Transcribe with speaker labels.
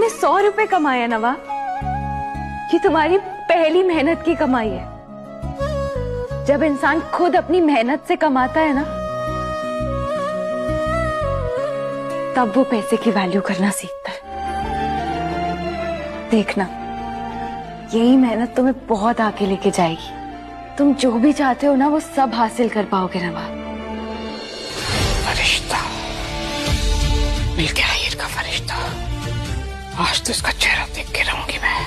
Speaker 1: 100 रुपए कमाए नवाब। ये तुम्हारी पहली मेहनत की कमाई है। जब इंसान खुद अपनी मेहनत से कमाता है ना, तब वो पैसे की वैल्यू करना सीखता है। देखना, यही मेहनत तुम्हें बहुत आगे लेके जाएगी। तुम जो भी चाहते हो ना, वो सब हासिल कर पाओगे नवाब।
Speaker 2: फरिश्ता मिल गया, हीर का फरिश्ता। आज तो इसका चेहरा देख के रहूंगी मैं।